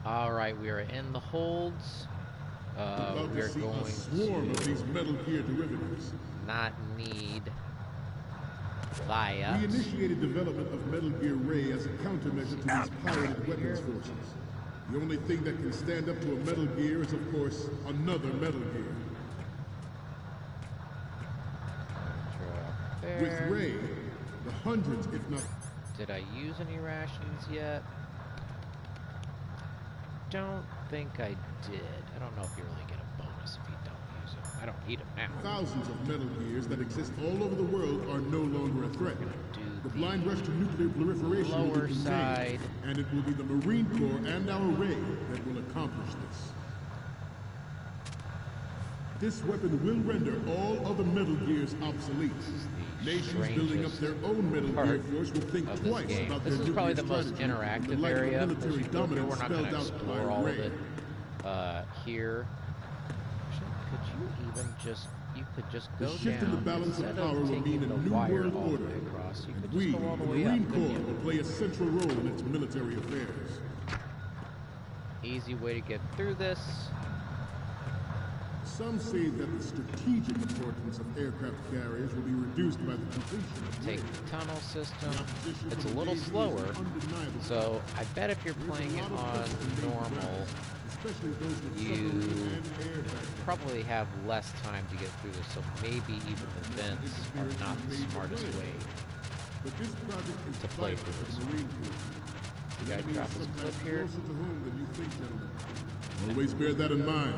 All right, we are in the holds. We are going a swarm of these Metal Gear derivatives. Not need fly-ups. We initiated development of Metal Gear Ray as a countermeasure to these pirated weapons forces. The only thing that can stand up to a Metal Gear is, of course, another Metal Gear. With Ray, the hundreds, if not... Did I use any rations yet? Don't think I did. I don't know if you really get a bonus if you don't use them. I don't need them now. Thousands of Metal Gears that exist all over the world are no longer a threat. The blind rush to nuclear proliferation will be contained, and it will be the Marine Corps and our Ray that will accomplish this. This weapon will render all other Metal Gears obsolete. Nations building up their own Metal Gear force will think twice about their nuclear strategy. This is probably the most interactive area. Military dominance We're not going to explore all of it here. Could you even just... You could just go down. The shift in the balance of power will mean a new world order. And we, the Marine Corps, will play a central role in its military affairs. Easy way to get through this. Some say that the strategic importance of aircraft carriers will be reduced by the completion of Take the tunnel system. It's a little slower, so I bet if you're playing it on normal, you probably have less time to get through this, so maybe even the vents are not the smartest way to play through this. You gotta drop this clip here. Always bear that in mind.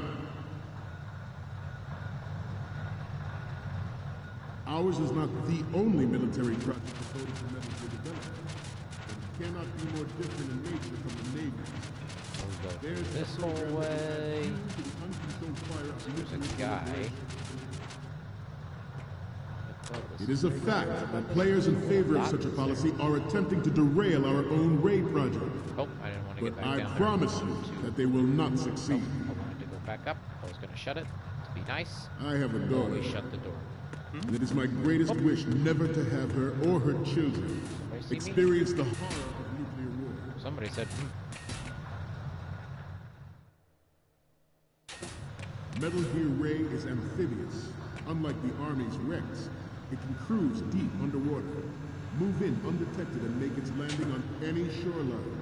Ours is not the only military project devoted to Metal Gear development, but it cannot be more different in nature from the Navy's. There's this whole way. There's a guy. It is a fact that players in favor of such a policy are attempting to derail our own Ray project. Oh, I didn't want to get back down there. But I promise you that they will not succeed. I wanted to go back up. I was going to shut it to be nice. I have a daughter. We shut the door. And it is my greatest wish never to have her or her children experience the horror of nuclear war. Somebody said, Metal Gear Ray is amphibious. Unlike the Army's Rex, it can cruise deep underwater, move in undetected, and make its landing on any shoreline.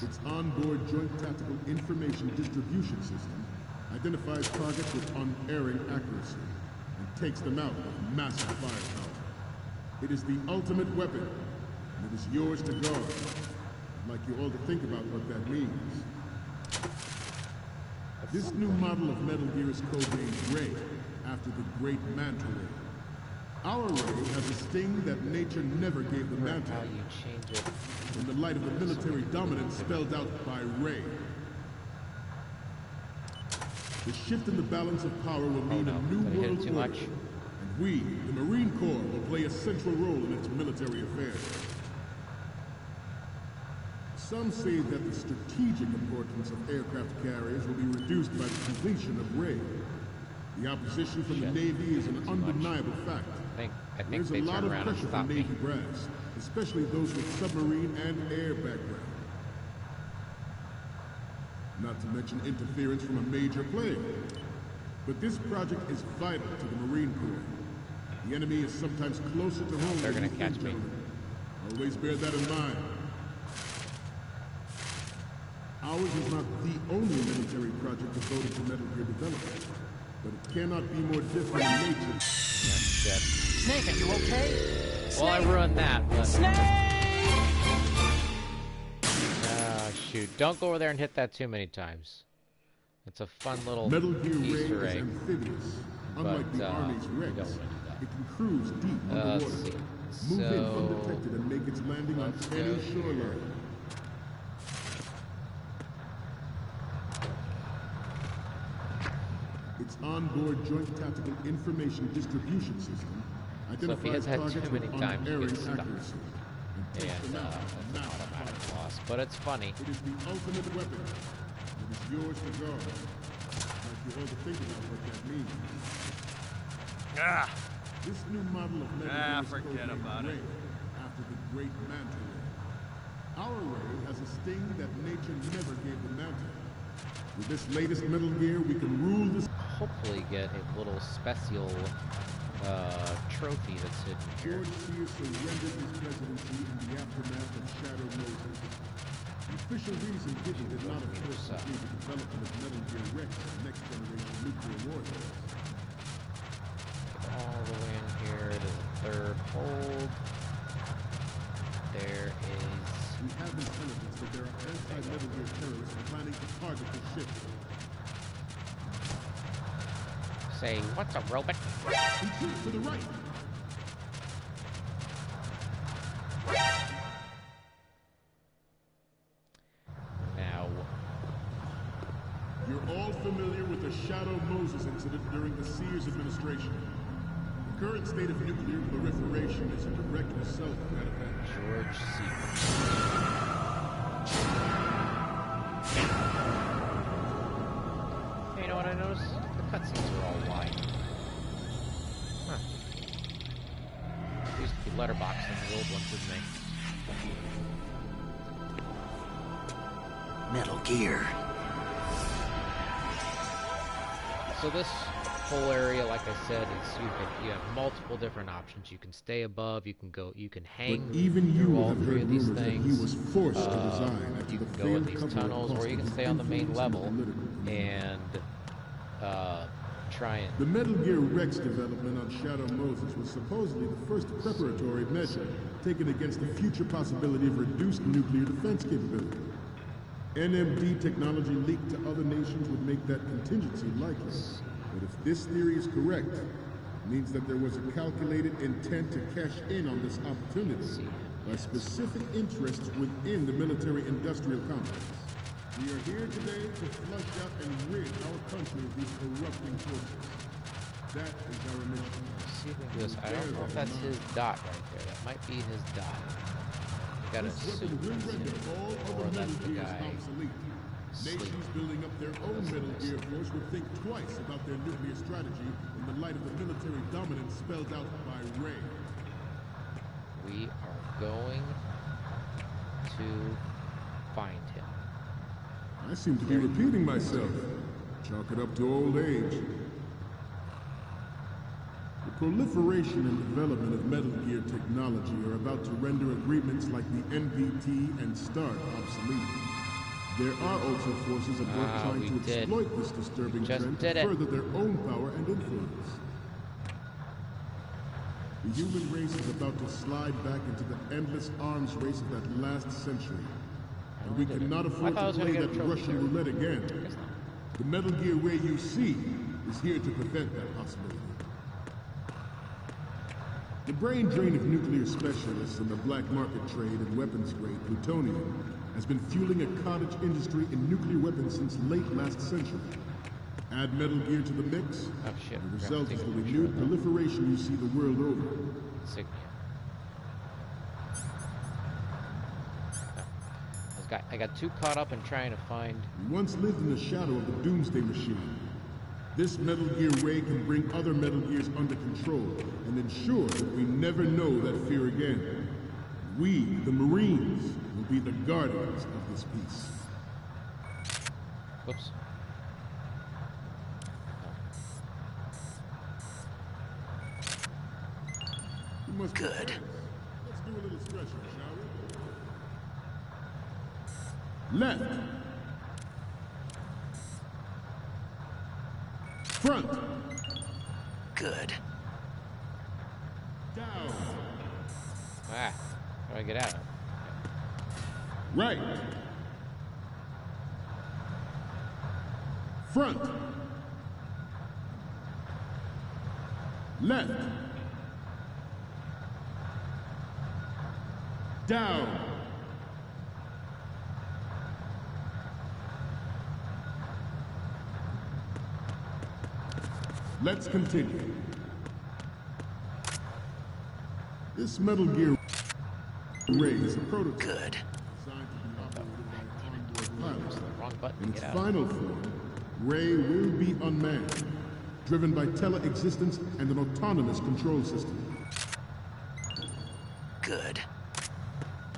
Its onboard Joint Tactical Information Distribution System identifies targets with unerring accuracy and takes them out with massive firepower. It is the ultimate weapon, and it is yours to guard. I'd like you all to think about what that means. This new model of Metal Gear is codenamed Ray, after the great Manta Ray. Our Ray has a sting that nature never gave the Manta. how you change it. In the light of the military dominance spelled out by Ray. The shift in the balance of power will mean a new world order. And we, the Marine Corps, will play a central role in its military affairs. Some say that the strategic importance of aircraft carriers will be reduced by the completion of Ray. The opposition from the Navy is an undeniable fact. I think There's a lot of pressure from Navy brass, especially those with submarine and air background. Not to mention interference from a major player. But this project is vital to the Marine Corps. The enemy is sometimes closer to home They're than gonna you catch think, me. gentlemen. Always bear that in mind. Ours is not the only military project devoted to Metal Gear development, but it cannot be more different in nature. Snake, are you okay? Well, I ruined that, but... Snake! Oh, shoot. Don't go over there and hit that too many times. It's a fun little Metal Gear Easter Ray is egg. amphibious. Unlike the Army's Rex, don't wanna do that. it can cruise deep underwater, Let's see. move in So, undetected, and make its landing on let's any go shoreline. Its onboard Joint Tactical Information Distribution System identifies targets with unerring accuracy. And that's an automatic loss, but it's funny. It is the ultimate weapon. It is yours to guard. I'd like you all to think about what that means. Ah! This new model of Metal Gear is forget codenamed about it. Ray, great manta ray. Our ray has a sting that nature never gave the manta. With this latest Metal Gear, we can rule this. Hopefully get a little special trophy that's hidden here. George Sears surrendered his presidency in the aftermath of Shadow Moses. The official reason given did not, of course, include the development of Metal Gear Rex, next generation nuclear warheads. All the way in here to the third hold. There is... We have intelligence that there are anti-Metal Gear terrorists planning to target the ship. Say, what's a robot? Retreat to the right! Now... You're all familiar with the Shadow Moses incident during the Sears administration. The current state of nuclear proliferation is a direct result of that event. George Sears. Hey, you know what I noticed? The cutscenes are all wide. Huh. They used to be letterboxed in the old ones, didn't they? Metal Gear. So this whole area, like I said, is you have multiple different options. You can stay above, you can go, you can hang But even through you all have three heard of these rumors that things. he was forced to resign after You the can go in failed these cover tunnels, or cost you of can his stay on the main influence level in political control. and try and... The Metal Gear Rex development on Shadow Moses was supposedly the first preparatory measure taken against the future possibility of reduced nuclear defense capability. NMD technology leaked to other nations would make that contingency likely. But if this theory is correct, it means that there was a calculated intent to cash in on this opportunity by specific interests within the military-industrial complex. We are here today to flush out and rid our country of these corrupting forces. That is our mission. See if we can do this. I don't know if that's his dot right there. That might be his dot. You gotta assume that's him. Or that's the guy sleeping. Nations building up their own Metal Gear force would think twice about their nuclear strategy in the light of the military dominance spelled out by Ray. We are going to find him. I seem to be repeating myself. Chalk it up to old age. The proliferation and development of Metal Gear technology are about to render agreements like the NVT and START obsolete. There are also forces at work trying to exploit this disturbing trend to further their own power and influence. The human race is about to slide back into the endless arms race of that last century. And we cannot afford to play that Russian roulette again. The Metal Gear Ray you see is here to prevent that possibility. The brain drain of nuclear specialists and the black market trade in weapons-grade plutonium has been fueling a cottage industry in nuclear weapons since late last century. Add Metal Gear to the mix, the result is the renewed proliferation you see the world over. Insignia. I got too caught up in trying to find... We once lived in the shadow of the Doomsday Machine. This Metal Gear Ray can bring other Metal Gears under control and ensure that we never know that fear again. We, the Marines, will be the guardians of this peace. Whoops. Good. Let's do a little stretching, shall we? Left. Front. Good. Down. Ah, how do I get out of it? Right. Front. Left. Down. Let's continue. This Metal Gear Ray is a prototype. Good. Designed to be operated by onboard pilots. The wrong button In to its get out. final form, Ray will be unmanned, driven by tele-existence and an autonomous control system. Good.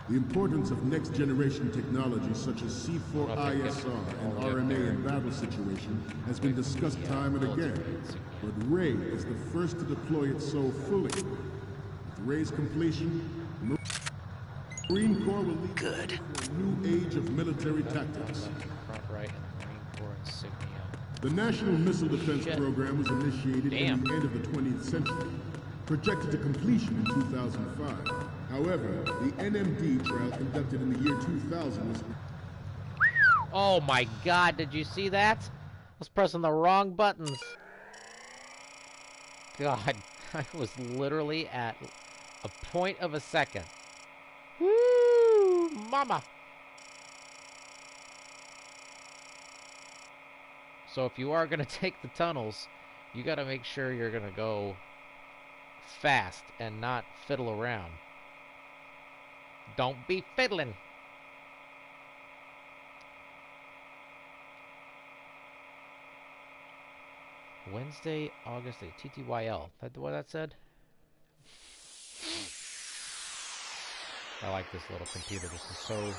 The importance of next-generation technology such as C4ISR and RMA in battle situation has been discussed time and again, but Ray is the first to deploy it so fully. With Ray's completion, the Marine Corps will lead Good. a new age of military tactics. Front right and the Marine Corps insignia. The National Missile Defense Program was initiated in the end of the 20th century, projected to completion in 2005. However, the NMD trial conducted in the year 2000 was... Oh my god, did you see that? I was pressing the wrong buttons. God, I was literally at a point of a second. Woo! Mama! So if you are going to take the tunnels, you got to make sure you're going to go fast and not fiddle around. Don't be fiddling. Wednesday, August 8th, TTYL. That what that said? I like this little computer. This is so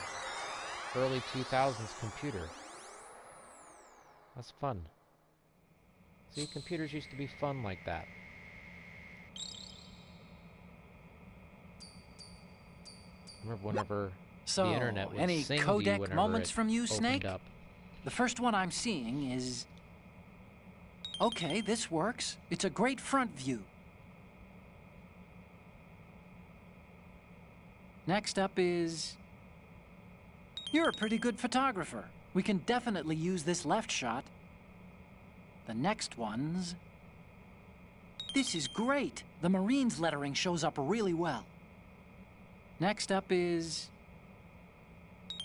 early 2000s computer. That's fun. See, computers used to be fun like that. I remember whenever So, the internet would any sing to you codec whenever moments it from you, opened Snake? up. The first one I'm seeing is... Okay, this works. It's a great front view. Next up is... You're a pretty good photographer. We can definitely use this left shot. The next one's... This is great. The Marines lettering shows up really well. Next up is...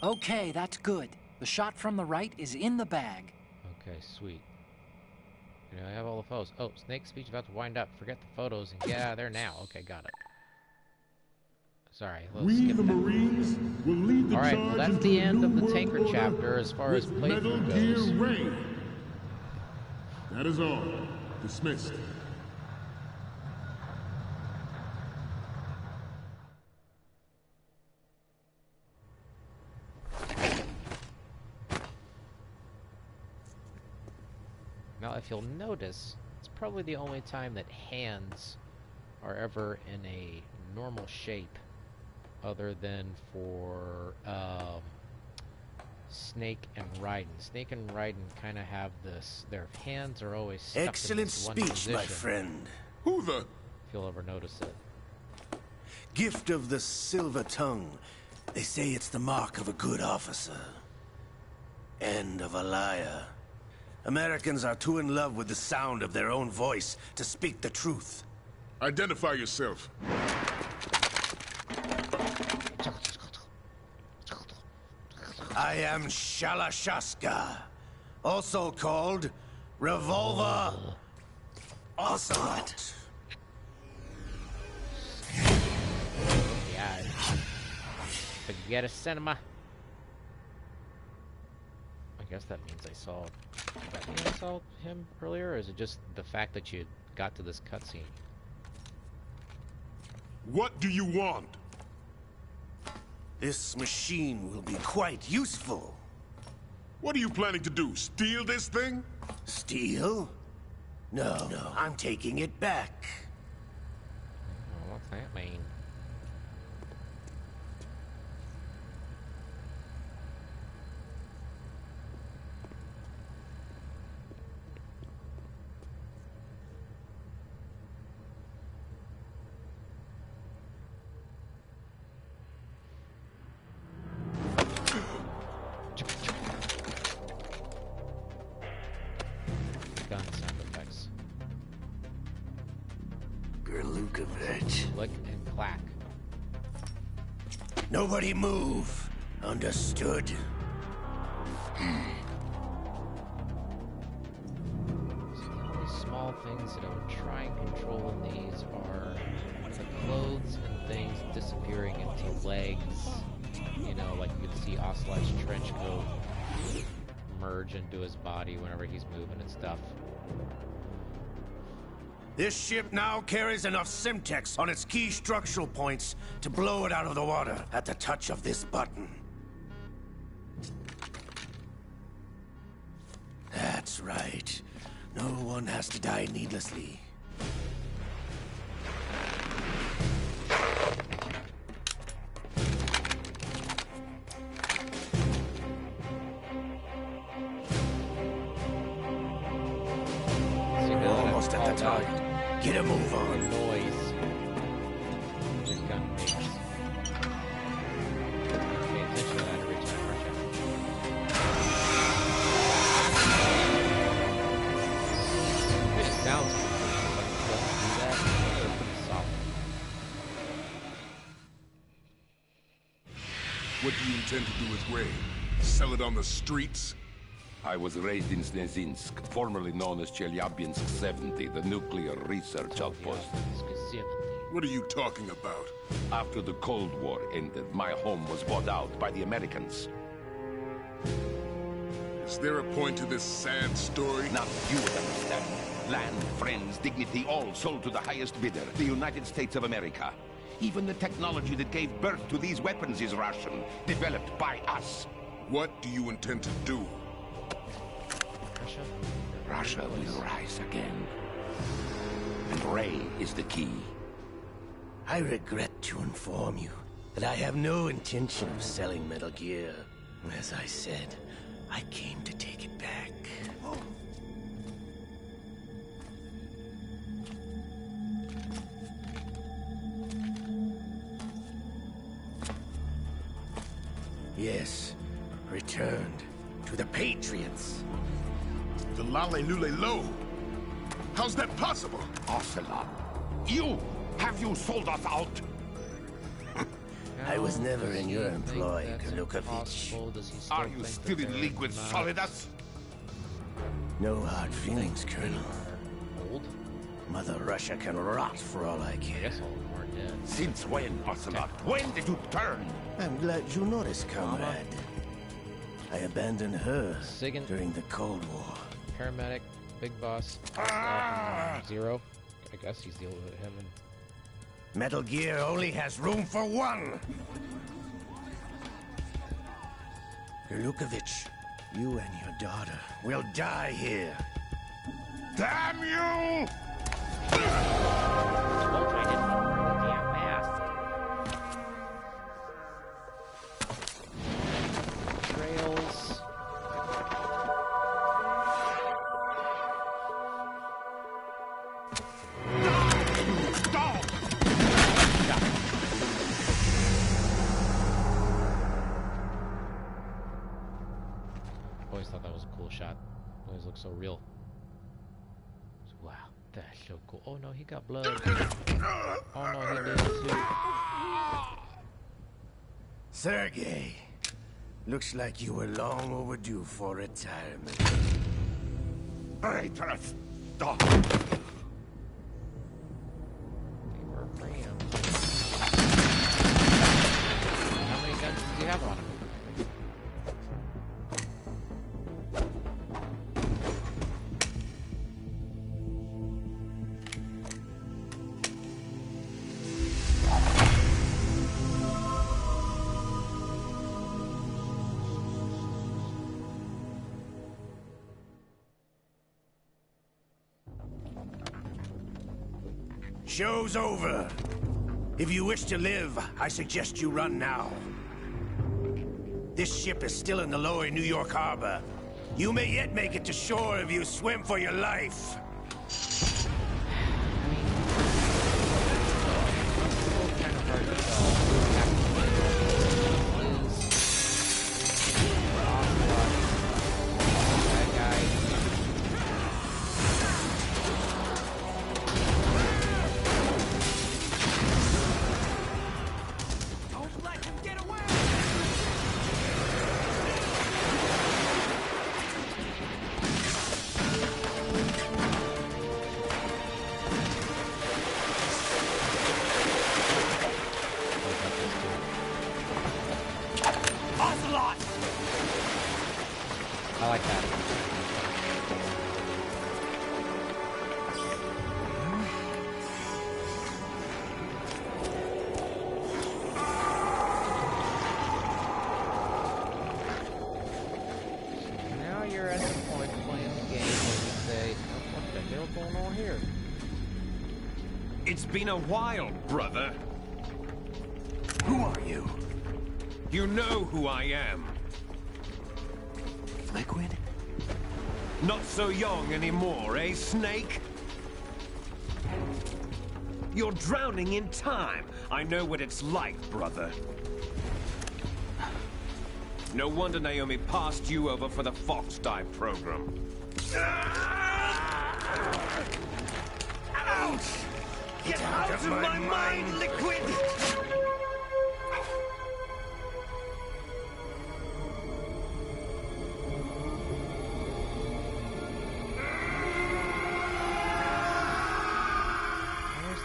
Okay, that's good. The shot from the right is in the bag. Okay, sweet. You know, I have all the photos. Oh, Snake's speech about to wind up. Forget the photos and get out of there now. Okay, got it. Sorry, let's We, skip the that. Marines, will lead the All right, charge well, that's into the a end new of the world Tanker order chapter as far as with Metal playthrough Gear goes. Ray. That is all. Dismissed. Now, if you'll notice, it's probably the only time that hands are ever in a normal shape other than for Snake and Raiden. Snake and Raiden kind of have this, their hands are always stuck in Excellent this one speech, position, my friend. Who the... if you'll ever notice it. Gift of the silver tongue. They say it's the mark of a good officer. And of a liar. Americans are too in love with the sound of their own voice to speak the truth. Identify yourself. I am Shalashaska, also called Revolver Ocelot. Yeah. Forget a cinema. I guess that means I saw... Does that mean I saw him earlier, or is it just the fact that you got to this cutscene? What do you want? This machine will be quite useful. What are you planning to do? Steal this thing? Steal? No, I'm taking it back. Oh, what's that mean? Gun sound effects. Gerlukovich. Click and clack. Nobody move. Understood? So the only small things that I would try and control in these are the clothes and things disappearing into legs. You know, like you can see Ocelot's trench coat merge into his body whenever he's moving and stuff. This ship now carries enough Simtex on its key structural points to blow it out of the water at the touch of this button. That's right. No one has to die needlessly. We're almost at the target. Get a move on. Noise. Your gun makes. Pay attention to that every time, Russia. It sounds cool, but it doesn't do that. It's pretty solid. What do you intend to do with Gray? Sell it on the streets? I was raised in Snezinsk, formerly known as Chelyabinsk 70, the nuclear research outpost. What are you talking about? After the Cold War ended, my home was bought out by the Americans. Is there a point to this sad story? Now you would understand. Land, friends, dignity, all sold to the highest bidder, the United States of America. Even the technology that gave birth to these weapons is Russian, developed by us. What do you intend to do? Russia will rise again. And Ray is the key. I regret to inform you that I have no intention of selling Metal Gear. As I said, I came to take it back. Yes, returned to the Patriots. The Lale Lule Lo? How's that possible? Ocelot, have you sold us out? I was never in your employ, Lukovich. Are you still in league with Solidus? No hard feelings, Colonel. Old? Mother Russia can rot for all I I care. guess all of them are dead. Since when, Ocelot? When did you turn? I'm glad you noticed, comrade. I abandoned her Sigan. during the Cold War. Paramedic, Big Boss, Zero. I guess he's dealing with him and Metal Gear only has room for one! Lukovich, you and your daughter will die here. Damn you! told you I didn't wear the damn mask. Trails. Always thought that was a cool shot. Always looks so real. Wow, that's so cool. Oh no, he got blood. Oh no, he did too. Sergei, looks like you were long overdue for retirement. Traitorous dog! They were rammed. How many guns does he have on him? Show's over. If you wish to live, I suggest you run now. This ship is still in the lower New York harbor. You may yet make it to shore if you swim for your life. Kind of hard to tell. That guy. Don't let him get away! Ocelot! I like that. been a while, brother. Who are you? You know who I am. Liquid? Not so young anymore, eh, Snake? You're drowning in time. I know what it's like, brother. No wonder Naomi passed you over for the Fox Dive program. Ouch! Get out of my mind, Liquid!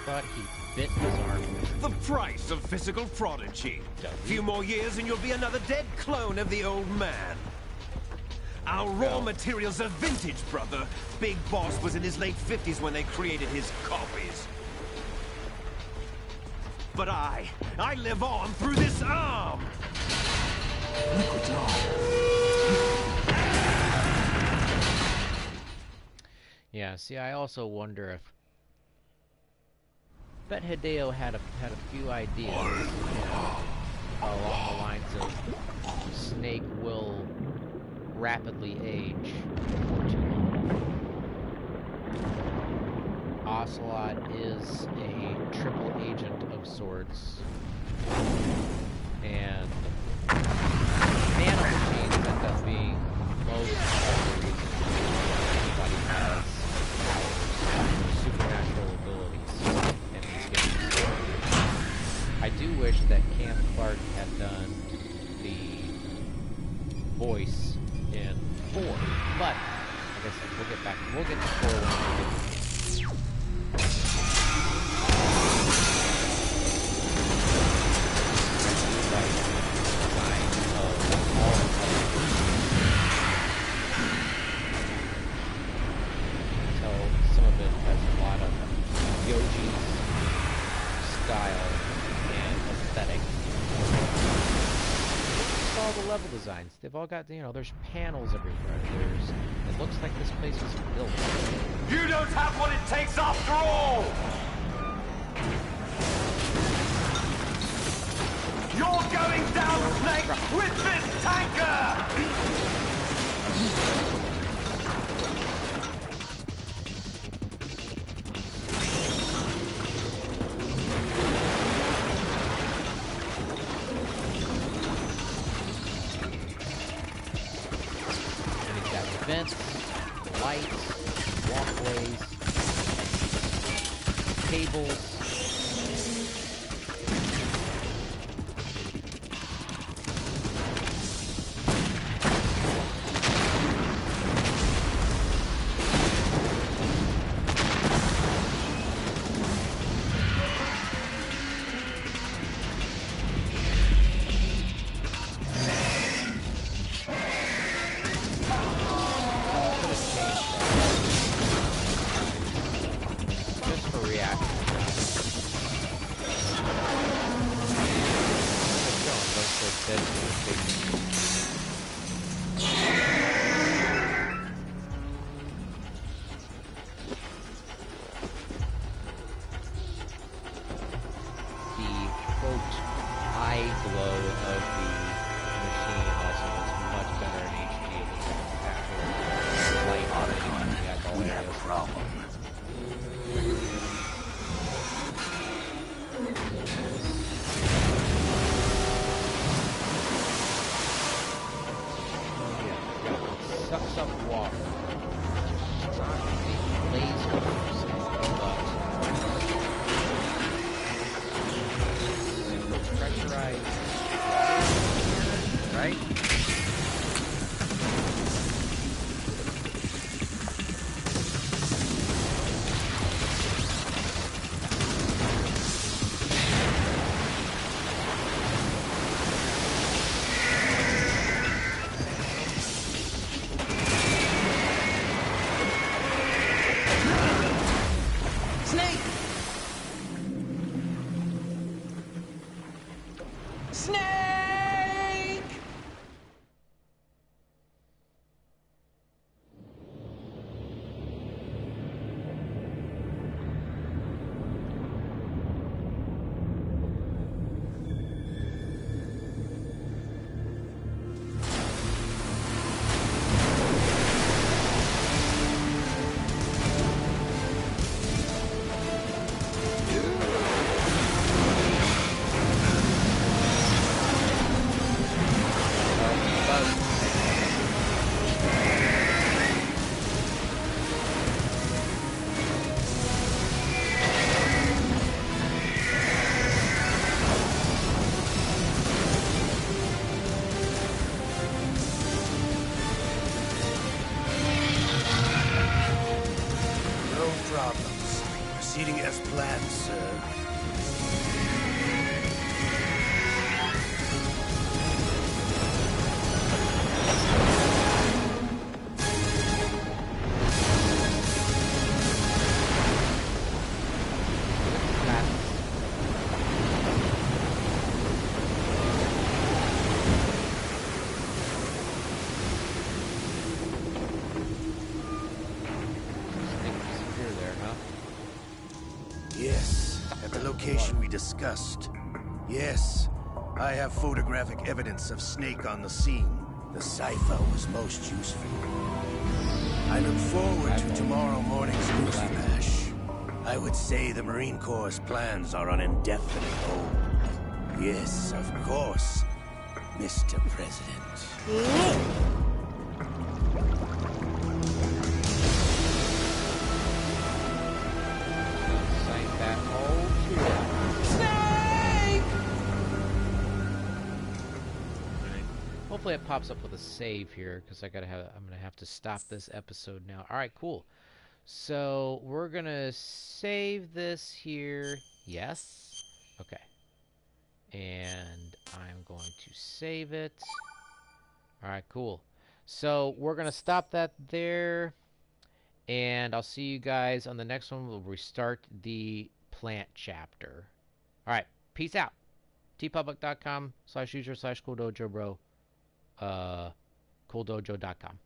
Thought he bit his arm. The price of physical prodigy. A few more years and you'll be another dead clone of the old man. Our raw materials are vintage, brother. Big Boss was in his late 50s when they created his copies. But I live on through this arm! Liquid's arm. Yeah, see, I also wonder if bet Hideo had a few ideas, along the lines of Snake will rapidly age before too long. Ocelot is a triple agent of sorts, and nanomachines end up being most of the reason anybody has powers, supernatural abilities. I do wish that Cam Clark had done the voice in 4, but I guess we'll get to 4 when we get some of it has a lot of Yoji's style and aesthetic. Just all the level designs. They've all got, there's panels everywhere. It looks like this place was built. You don't have what it takes after all! You're going down, Snake, with this tanker! Vents, lights, walkways, cables. Sucks up water. It's not a laser, but pressurized water, right? location we discussed. Yes, I have photographic evidence of Snake on the scene. The cipher was most useful. I look forward to tomorrow morning's news flash. I would say the Marine Corps' plans are on indefinite hold. Yes, of course, Mr. President. Cite that all too well. Snake! Hopefully it pops up with a save here, because I'm gonna have to stop this episode now. All right, cool. So we're gonna save this here. Yes. Okay. And I'm going to save it. All right, cool. So we're gonna stop that there, and I'll see you guys on the next one. We'll restart the plant chapter. All right, peace out. tpublic.com/user/cooldojo bro. Cooldojo.com.